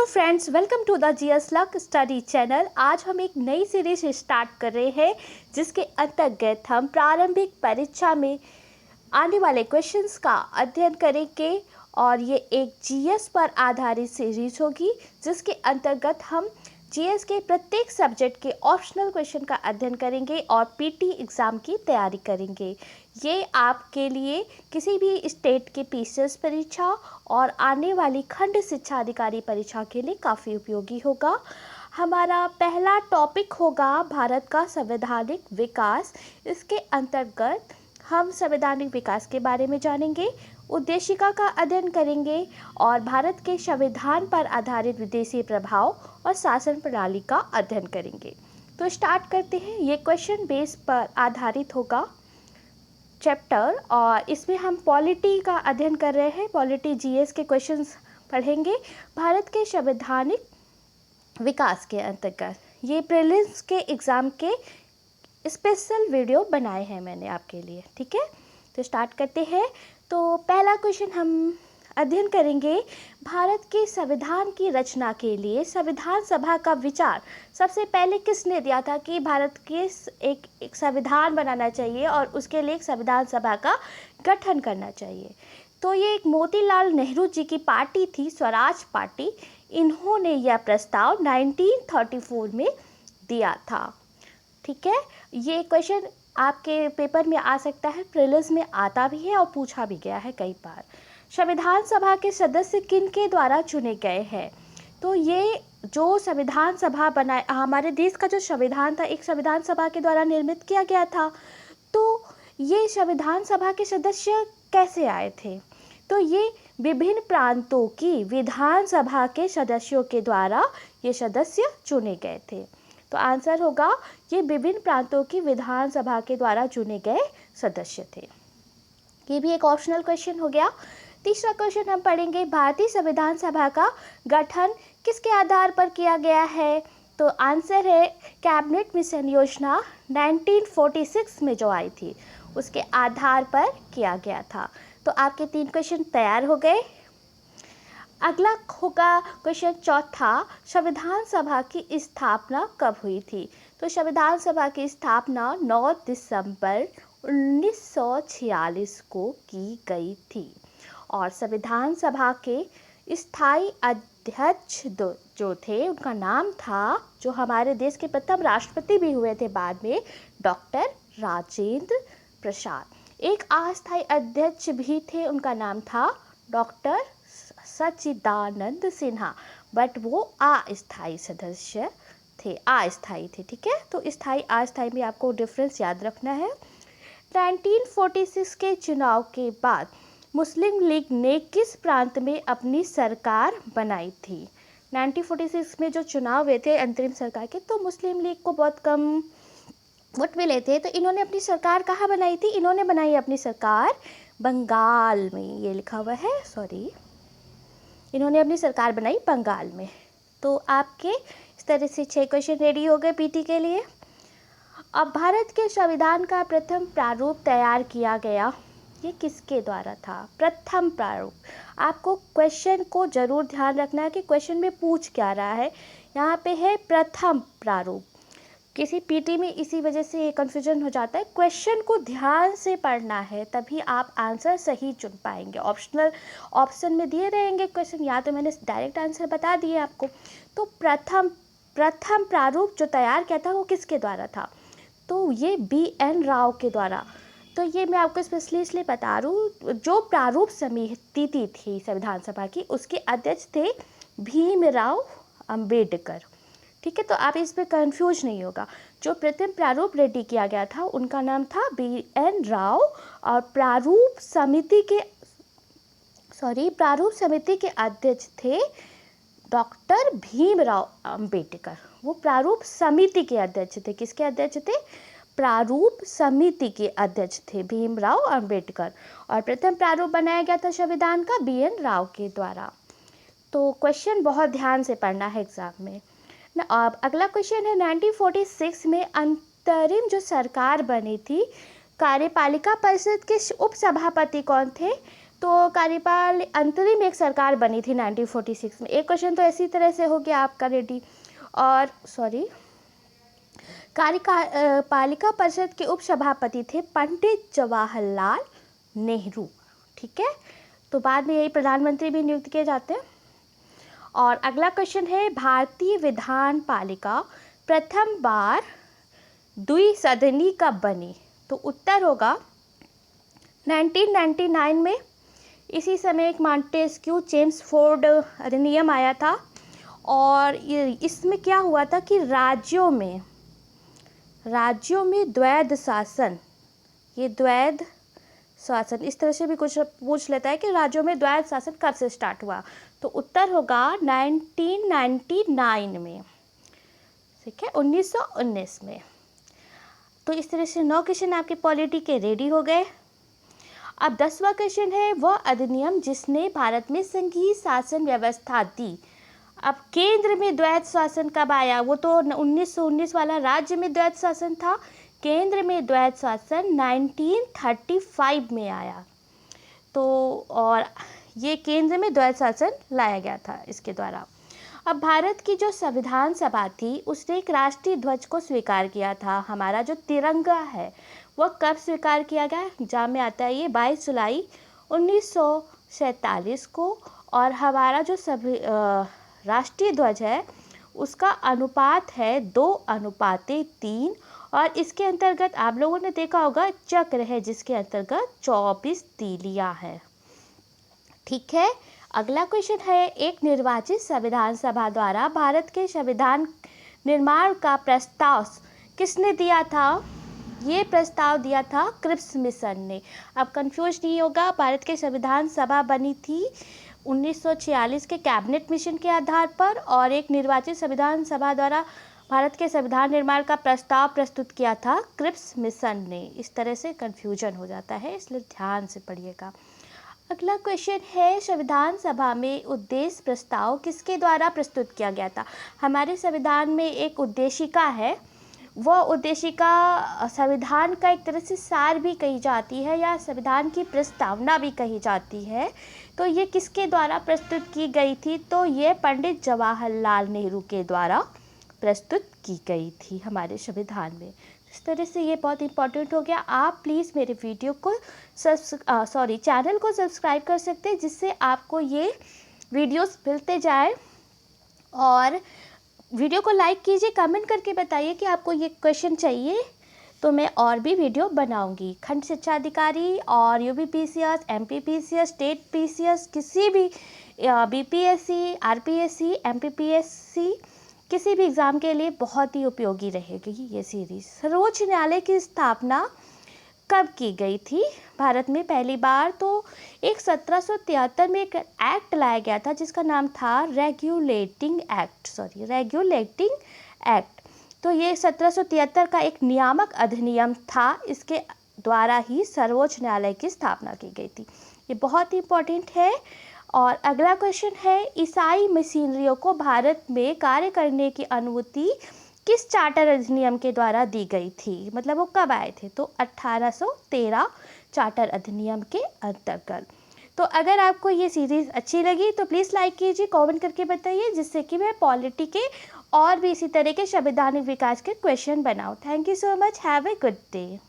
Hello friends, welcome to the GS luck study channel. आज हम एक नई सीरीज स्टार्ट कर रहे हैं जिसके अंतर्गत हम प्रारंभिक परीक्षा में आने वाले क्वेश्चंस का अध्ययन करेंगे और ये एक जीएस पर आधारित सीरीज होगी जिसके अंतर्गत हम जीएस के प्रत्येक सब्जेक्ट के ऑप्शनल क्वेश्चन का अध्ययन करेंगे और पीटी एग्ज़ाम की तैयारी करेंगे। ये आपके लिए किसी भी स्टेट के पीसीएस परीक्षा और आने वाली खंड शिक्षा अधिकारी परीक्षा के लिए काफ़ी उपयोगी होगा। हमारा पहला टॉपिक होगा भारत का संवैधानिक विकास। इसके अंतर्गत हम संवैधानिक विकास के बारे में जानेंगे, उद्देशिका का अध्ययन करेंगे और भारत के संविधान पर आधारित विदेशी प्रभाव और शासन प्रणाली का अध्ययन करेंगे। तो स्टार्ट करते हैं। ये क्वेश्चन बेस पर आधारित होगा चैप्टर और इसमें हम पॉलिटी का अध्ययन कर रहे हैं। पॉलिटी जीएस के क्वेश्चंस पढ़ेंगे भारत के संवैधानिक विकास के अंतर्गत। ये प्रीलिम्स के एग्ज़ाम के स्पेशल वीडियो बनाए हैं मैंने आपके लिए, ठीक है। तो स्टार्ट करते हैं। तो पहला क्वेश्चन हम अध्ययन करेंगे, भारत के संविधान की रचना के लिए संविधान सभा का विचार सबसे पहले किसने दिया था कि भारत के एक संविधान बनाना चाहिए और उसके लिए एक संविधान सभा का गठन करना चाहिए। तो ये एक मोतीलाल नेहरू जी की पार्टी थी, स्वराज पार्टी। इन्होंने यह प्रस्ताव 1934 में दिया था, ठीक है। ये क्वेश्चन आपके पेपर में आ सकता है, प्रीलिम्स में आता भी है और पूछा भी गया है कई बार। संविधान सभा के सदस्य किन के द्वारा चुने गए हैं? तो ये जो संविधान सभा बनाए, हमारे देश का जो संविधान था एक संविधान सभा के द्वारा निर्मित किया गया था। तो ये संविधान सभा के सदस्य कैसे आए थे? तो ये विभिन्न प्रांतों की विधानसभा के सदस्यों के द्वारा ये सदस्य चुने गए थे। तो आंसर होगा ये विभिन्न प्रांतों की विधानसभा के द्वारा चुने गए सदस्य थे। ये भी एक ऑप्शनल क्वेश्चन हो गया। तीसरा क्वेश्चन हम पढ़ेंगे, भारतीय संविधान सभा का गठन किसके आधार पर किया गया है? तो आंसर है कैबिनेट मिशन योजना 1946 में जो आई थी उसके आधार पर किया गया था। तो आपके 3 क्वेश्चन तैयार हो गए। अगला होगा क्वेश्चन चौथा, संविधान सभा की स्थापना कब हुई थी? तो संविधान सभा की स्थापना 9 दिसंबर 1946 को की गई थी और संविधान सभा के स्थायी अध्यक्ष जो थे उनका नाम था, जो हमारे देश के प्रथम राष्ट्रपति भी हुए थे बाद में, डॉक्टर राजेंद्र प्रसाद। एक अस्थायी अध्यक्ष भी थे, उनका नाम था डॉक्टर सच्चिदानंद सिन्हा, बट वो अस्थायी सदस्य थे, अस्थायी थे, ठीक है। तो स्थायी अस्थायी में आपको डिफरेंस याद रखना है। 1946 के चुनाव के बाद मुस्लिम लीग ने किस प्रांत में अपनी सरकार बनाई थी? 1946 में जो चुनाव हुए थे अंतरिम सरकार के, तो मुस्लिम लीग को बहुत कम वोट मिले थे, तो इन्होंने अपनी सरकार कहाँ बनाई थी? इन्होंने बनाई अपनी सरकार बंगाल में। ये लिखा हुआ है, सॉरी, इन्होंने अपनी सरकार बनाई बंगाल में। तो आपके इस तरह से 6 क्वेश्चन रेडी हो गए पीटी के लिए। अब भारत के संविधान का प्रथम प्रारूप तैयार किया गया, ये किसके द्वारा था? प्रथम प्रारूप। आपको क्वेश्चन को जरूर ध्यान रखना है कि क्वेश्चन में पूछ क्या रहा है। यहाँ पे है प्रथम प्रारूप। किसी पीटी में इसी वजह से ये कन्फ्यूजन हो जाता है। क्वेश्चन को ध्यान से पढ़ना है, तभी आप आंसर सही चुन पाएंगे। ऑप्शनल ऑप्शन में दिए रहेंगे क्वेश्चन, या तो मैंने डायरेक्ट आंसर बता दिए आपको। तो प्रथम प्रारूप जो तैयार किया था वो किसके द्वारा था? तो ये BN राव के द्वारा। तो ये मैं आपको स्पेशली इसलिए बता रही हूँ, जो प्रारूप समिति थी संविधान सभा की, उसके अध्यक्ष थे भीमराव अंबेडकर, ठीक है। तो आप इस पर कंफ्यूज नहीं होगा। जो प्रथम प्रारूप रेडी किया गया था उनका नाम था BN राव और प्रारूप समिति के अध्यक्ष थे डॉक्टर भीमराव अंबेडकर। वो प्रारूप समिति के अध्यक्ष थे। किसके अध्यक्ष थे? प्रारूप समिति के अध्यक्ष थे भीमराव अंबेडकर। और प्रथम प्रारूप बनाया गया था संविधान का BN राव के द्वारा। तो क्वेश्चन बहुत ध्यान से पढ़ना है एग्जाम में। अब अगला क्वेश्चन है, 1946 में अंतरिम जो सरकार बनी थी, कार्यपालिका परिषद के उपसभापति कौन थे? तो कार्यपाल अंतरिम एक सरकार बनी थी 1946 में। एक क्वेश्चन तो इसी तरह से हो गया आपका रेडी। और पालिका परिषद के उपसभापति थे पंडित जवाहरलाल नेहरू। ठीक है, तो बाद में यही प्रधानमंत्री भी नियुक्त किए जाते हैं। और अगला क्वेश्चन है, भारतीय विधान पालिका प्रथम बार द्विसदनी कब बनी? तो उत्तर होगा 1999 में। इसी समय एक मॉन्टेस्क्यू चेम्सफोर्ड अधिनियम आया था और इसमें क्या हुआ था कि राज्यों में द्वैध शासन, ये द्वैध शासन इस तरह से भी कुछ पूछ लेता है कि राज्यों में द्वैध शासन कब से स्टार्ट हुआ? तो उत्तर होगा 1999 में। ठीक है, 1919 में। तो इस तरह से 9 क्वेश्चन आपके पॉलिटी के रेडी हो गए। अब 10वां क्वेश्चन है, वह अधिनियम जिसने भारत में संघीय शासन व्यवस्था दी। अब केंद्र में द्वैध शासन कब आया? वो तो 1919 वाला राज्य में द्वैध शासन था, केंद्र में द्वैध शासन 1935 में आया। तो और ये केंद्र में द्वैध शासन लाया गया था इसके द्वारा। अब भारत की जो संविधान सभा थी उसने एक राष्ट्रीय ध्वज को स्वीकार किया था। हमारा जो तिरंगा है वह कब स्वीकार किया गया? एग्जाम में आता है ये 22 जुलाई 1947 को। और हमारा जो राष्ट्रीय ध्वज है उसका अनुपात है 2:3 और इसके अंतर्गत आप लोगों ने देखा होगा चक्र है जिसके अंतर्गत 24 तीलियां हैं। ठीक है, अगला क्वेश्चन है, एक निर्वाचित संविधान सभा द्वारा भारत के संविधान निर्माण का प्रस्ताव किसने दिया था? ये प्रस्ताव दिया था क्रिप्स मिशन ने। अब कंफ्यूज नहीं होगा, भारत के संविधान सभा बनी थी 1946 के कैबिनेट मिशन के आधार पर और एक निर्वाचित संविधान सभा द्वारा भारत के संविधान निर्माण का प्रस्ताव प्रस्तुत किया था क्रिप्स मिशन ने। इस तरह से कंफ्यूजन हो जाता है, इसलिए ध्यान से पढ़िएगा। अगला क्वेश्चन है, संविधान सभा में उद्देश्य प्रस्ताव किसके द्वारा प्रस्तुत किया गया था? हमारे संविधान में एक उद्देशिका है, वह उद्देशिका संविधान का एक तरह से सार भी कही जाती है या संविधान की प्रस्तावना भी कही जाती है। तो ये किसके द्वारा प्रस्तुत की गई थी? तो ये पंडित जवाहरलाल नेहरू के द्वारा प्रस्तुत की गई थी हमारे संविधान में। इस तरह से ये बहुत इंपॉर्टेंट हो गया। आप प्लीज़ मेरे वीडियो को चैनल को सब्सक्राइब कर सकते हैं जिससे आपको ये वीडियोस मिलते जाए। और वीडियो को लाइक कीजिए, कमेंट करके बताइए कि आपको ये क्वेश्चन चाहिए तो मैं और भी वीडियो बनाऊंगी। खंड शिक्षा अधिकारी और यूपीपीसीएस, एमपीपीसीएस, स्टेट पीसीएस, किसी भी बीपीएससी, आरपीएससी, एमपीपीएससी किसी भी एग्ज़ाम के लिए बहुत ही उपयोगी रहेगी ये सीरीज़। सर्वोच्च न्यायालय की स्थापना कब की गई थी भारत में पहली बार? तो एक 1773 में एक एक्ट लाया गया था जिसका नाम था रेगुलेटिंग एक्ट। तो ये 1773 का एक नियामक अधिनियम था, इसके द्वारा ही सर्वोच्च न्यायालय की स्थापना की गई थी। ये बहुत ही इम्पोर्टेंट है। और अगला क्वेश्चन है, ईसाई मिशनरियों को भारत में कार्य करने की अनुमति किस चार्टर अधिनियम के द्वारा दी गई थी? मतलब वो कब आए थे? तो 1813 चार्टर अधिनियम के अंतर्गत। तो अगर आपको ये सीरीज़ अच्छी लगी तो प्लीज़ लाइक कीजिए, कमेंट करके बताइए जिससे कि मैं पॉलिटी के और भी इसी तरह के संवैधानिक विकास के क्वेश्चन बनाऊँ। Thank you so much, have a good day.